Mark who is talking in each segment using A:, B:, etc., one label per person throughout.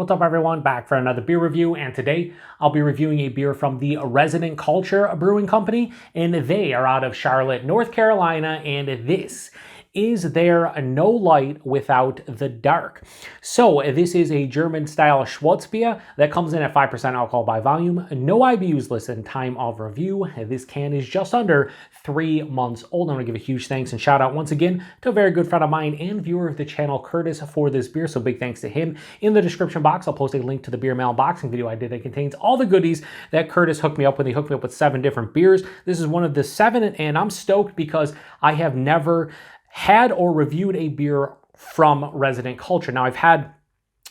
A: What's up everyone, back for another beer review, and today I'll be reviewing a beer from the Resident Culture Brewing Company, and they are out of Charlotte, North Carolina, and this is their No Light Without the Dark. So this is a German-style Schwarzbier that comes in at 5% alcohol by volume, no IBUs listed in time of review. This can is just under 3 months old. I want to give a huge thanks and shout out once again to a very good friend of mine and viewer of the channel, Curtis, for this beer. So big thanks to him. In the description box, I'll post a link to the beer mail unboxing video I did that contains all the goodies that Curtis hooked me up with. He hooked me up with 7 different beers. This is one of the 7, and I'm stoked because I have never had or reviewed a beer from Resident Culture. Now, I've had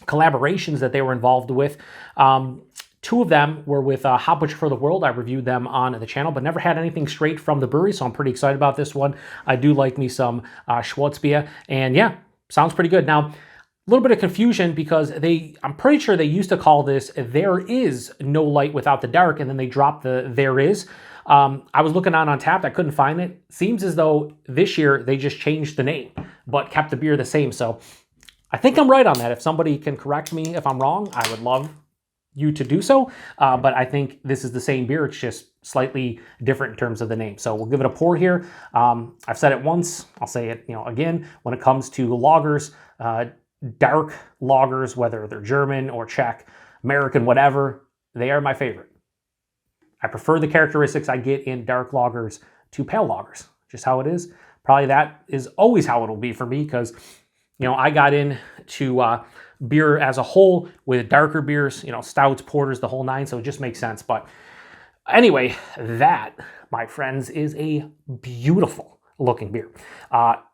A: collaborations that they were involved with. 2 of them were with Hop Butcher for the World. I reviewed them on the channel, but never had anything straight from the brewery, so I'm pretty excited about this one. I do like me some Schwarzbier, and yeah, sounds pretty good. Now, a little bit of confusion because I'm pretty sure they used to call this There Is No Light Without the Dark, and then they dropped the There Is. I was looking on Untappd, I couldn't find it. Seems as though this year they just changed the name, but kept the beer the same. So I think I'm right on that. If somebody can correct me if I'm wrong, I would love you to do so. But I think this is the same beer. It's just slightly different in terms of the name. So we'll give it a pour here. I've said it once. I'll say it again. When it comes to lagers, dark lagers, whether they're German or Czech, American, whatever, they are my favorite. I prefer the characteristics I get in dark lagers to pale lagers. Just how it is. Probably that is always how it'll be for me because, I got into beer as a whole with darker beers, stouts, porters, the whole 9, so it just makes sense. But anyway, that, my friends, is a beautiful looking beer.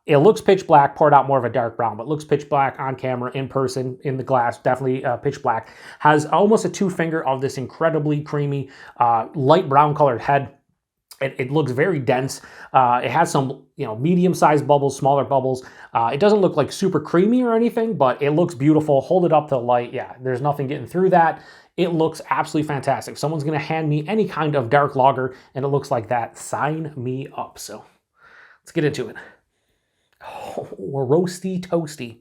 A: It looks pitch black, poured out more of a dark brown, but looks pitch black on camera, in person, in the glass, definitely pitch black. Has almost a 2-finger of this incredibly creamy, light brown colored head. It looks very dense. It has some, medium-sized bubbles, smaller bubbles. It doesn't look like super creamy or anything, but it looks beautiful. Hold it up to the light. Yeah, there's nothing getting through that. It looks absolutely fantastic. If someone's going to hand me any kind of dark lager and it looks like that, sign me up. So let's get into it. Oh, roasty, toasty.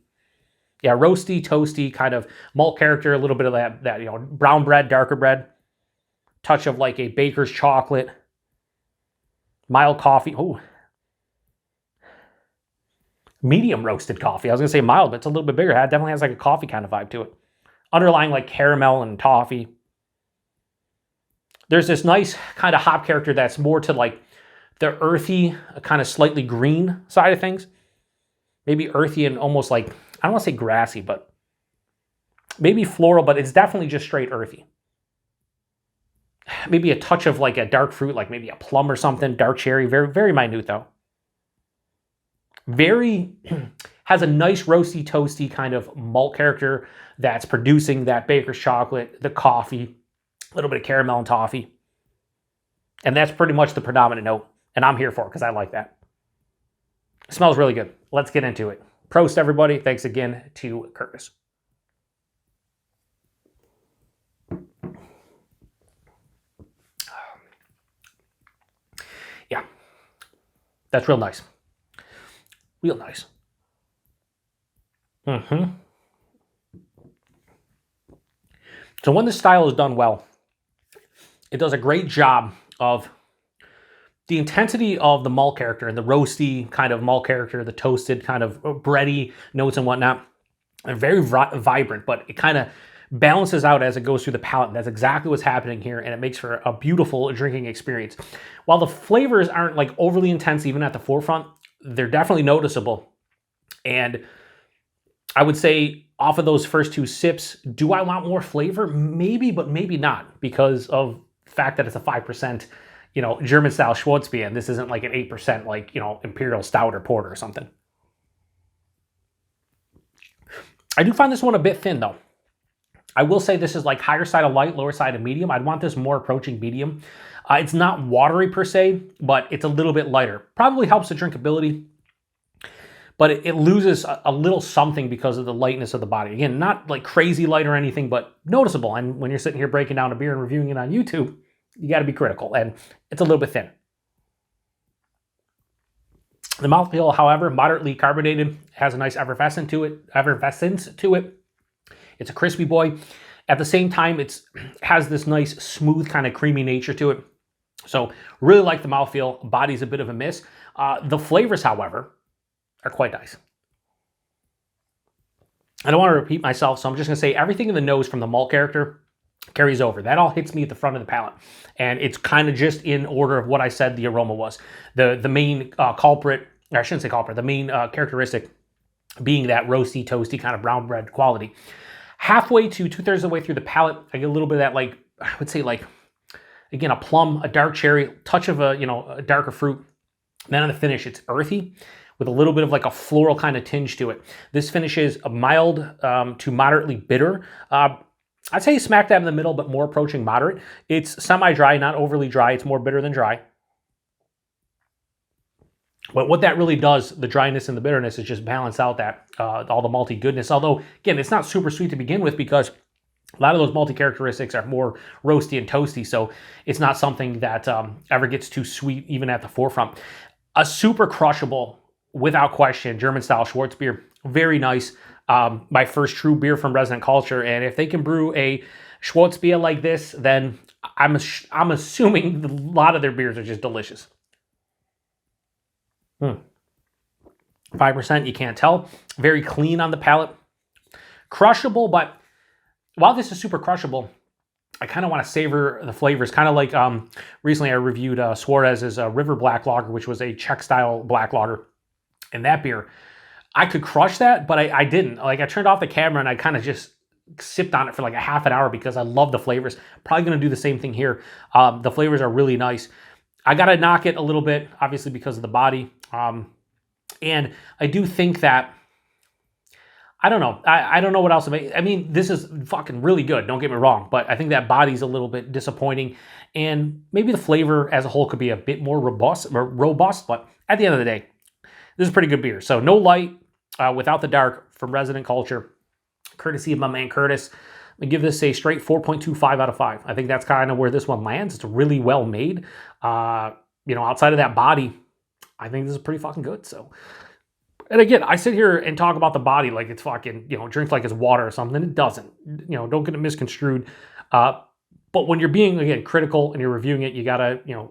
A: Yeah, roasty, toasty, kind of malt character, a little bit of that brown bread, darker bread. Touch of like a baker's chocolate. Mild coffee. Oh, medium roasted coffee. I was going to say mild, but it's a little bit bigger. It definitely has like a coffee kind of vibe to it. Underlying like caramel and toffee. There's this nice kind of hop character that's more to like the earthy, kind of slightly green side of things. Maybe earthy and almost like, I don't want to say grassy, but maybe floral, but it's definitely just straight earthy. Maybe a touch of like a dark fruit, like maybe a plum or something, dark cherry, very, very minute though. Has a nice roasty, toasty kind of malt character that's producing that baker's chocolate, the coffee, a little bit of caramel and toffee. And that's pretty much the predominant note. And I'm here for it because I like that. It smells really good. Let's get into it. Prost, everybody. Thanks again to Curtis. Yeah, that's real nice. Real nice. So when this style is done well, it does a great job of the intensity of the malt character and the roasty kind of malt character, the toasted kind of bready notes and whatnot. They're very vibrant, but it kind of balances out as it goes through the palate. And that's exactly what's happening here, and it makes for a beautiful drinking experience. While the flavors aren't like overly intense, even at the forefront, they're definitely noticeable. And I would say off of those first 2 sips, do I want more flavor? Maybe, but maybe not, because of the fact that it's a 5%, German-style Schwarzbier, and this isn't like an 8% like, Imperial Stout or Porter or something. I do find this one a bit thin though. I will say this is like higher side of light, lower side of medium. I'd want this more approaching medium. It's not watery per se, but it's a little bit lighter. Probably helps the drinkability, but it loses a little something because of the lightness of the body. Again, not like crazy light or anything, but noticeable. And when you're sitting here breaking down a beer and reviewing it on YouTube, you got to be critical, and it's a little bit thin. The mouthfeel, however, moderately carbonated, has a nice effervescence to it. It's a crispy boy. At the same time, it has this nice, smooth, kind of creamy nature to it. So really like the mouthfeel. Body's a bit of a miss. The flavors, however, are quite nice. I don't want to repeat myself, so I'm just going to say everything in the nose from the malt character carries over. That all hits me at the front of the palate. And it's kind of just in order of what I said the aroma was. The main culprit, or I shouldn't say culprit, the main characteristic being that roasty, toasty kind of brown bread quality. Halfway to 2/3 of the way through the palate, I get a little bit of that, like, I would say, like, again, a plum, a dark cherry, touch of a darker fruit. Then on the finish, it's earthy with a little bit of like a floral kind of tinge to it. This finish is a mild to moderately bitter. I'd say smack dab in the middle, but more approaching moderate. It's semi-dry, not overly dry. It's more bitter than dry. But what that really does, the dryness and the bitterness, is just balance out that all the malty goodness. Although, again, it's not super sweet to begin with because a lot of those malty characteristics are more roasty and toasty, so it's not something that ever gets too sweet even at the forefront. A super crushable, without question, German-style Schwarzbier. Very nice. My first true beer from Resident Culture, and if they can brew a Schwarzbier like this, then I'm assuming a lot of their beers are just delicious. 5%, you can't tell. Very clean on the palate. Crushable, but while this is super crushable, I kind of want to savor the flavors. Kind of like recently I reviewed Suarez's River Black Lager, which was a Czech-style black lager. And that beer, I could crush that, but I didn't. Like, I turned off the camera and I kind of just sipped on it for like a half an hour because I love the flavors. Probably going to do the same thing here. The flavors are really nice. I got to knock it a little bit, obviously because of the body. And I do think that, I don't know. I don't know what else. I mean, this is fucking really good. Don't get me wrong. But I think that body's a little bit disappointing. And maybe the flavor as a whole could be a bit more robust. But at the end of the day, this is pretty good beer. So no light without the dark from Resident Culture. Courtesy of my man Curtis. I'm going to give this a straight 4.25 out of 5. I think that's kind of where this one lands. It's really well made. Outside of that body, I think this is pretty fucking good. So, and again, I sit here and talk about the body like it's fucking, drinks like it's water or something. It doesn't. Don't get it misconstrued. But when you're being, again, critical and you're reviewing it, you got to,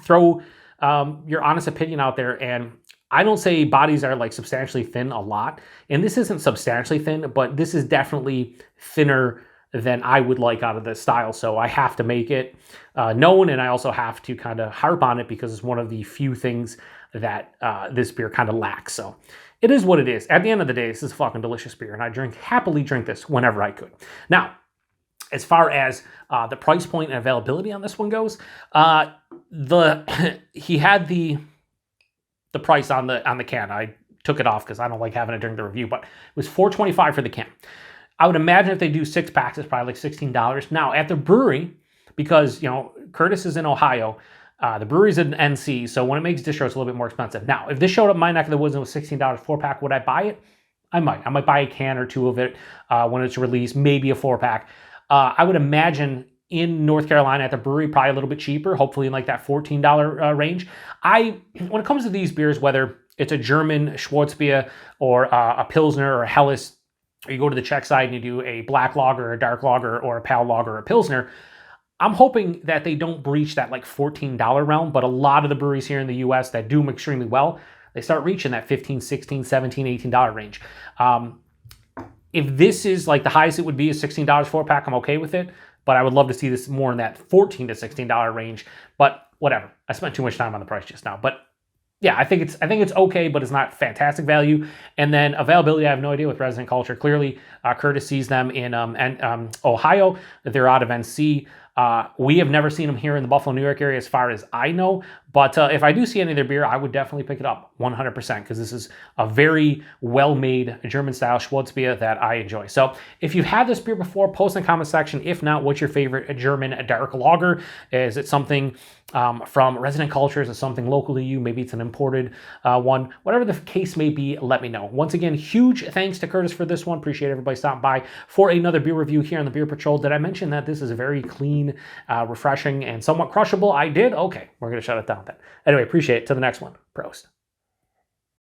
A: throw your honest opinion out there. And I don't say bodies are like substantially thin a lot. And this isn't substantially thin, but this is definitely thinner than I would like out of this style. So I have to make it known, and I also have to kind of harp on it because it's one of the few things that this beer kind of lacks. So it is what it is. At the end of the day, this is a fucking delicious beer, and I happily drink this whenever I could. Now, as far as the price point and availability on this one goes, he had the price on the can. I took it off because I don't like having it during the review, but it was $4.25 for the can. I would imagine if they do 6 packs, it's probably like $16. Now, at the brewery, because, Curtis is in Ohio, the brewery's in NC, so when it makes distro, it's a little bit more expensive. Now, if this showed up in my neck of the woods and it was $16 4-pack, would I buy it? I might. I might buy a can or two of it when it's released, maybe a 4-pack. I would imagine in North Carolina at the brewery, probably a little bit cheaper, hopefully in like that $14 range. When it comes to these beers, whether it's a German Schwarzbier or a Pilsner or a Helles, or you go to the Czech side and you do a black lager, a dark lager, or a pale lager, or a Pilsner, I'm hoping that they don't breach that like $14 realm, but a lot of the breweries here in the US that do them extremely well, they start reaching that $15, $16, $17, $18 range. If this is like the highest it would be is $16 4-pack, I'm okay with it, but I would love to see this more in that $14 to $16 range, but whatever. I spent too much time on the price just now, but yeah, I think it's okay, but it's not fantastic value. And then availability, I have no idea with Resident Culture. Clearly, Curtis sees them in Ohio. They're out of NC. We have never seen them here in the Buffalo, New York area as far as I know. But if I do see any of their beer, I would definitely pick it up 100% because this is a very well-made German-style Schwarzbier that I enjoy. So if you've had this beer before, post in the comment section. If not, what's your favorite German dark lager? Is it something from Resident Culture? Is it something local to you? Maybe it's an imported one. Whatever the case may be, let me know. Once again, huge thanks to Curtis for this one. Appreciate everybody stopping by for another beer review here on the Beer Patrol. Did I mention that this is a very clean, refreshing, and somewhat crushable? I did? Okay, we're going to shut it down then. Anyway, appreciate it. To the next one. Prost.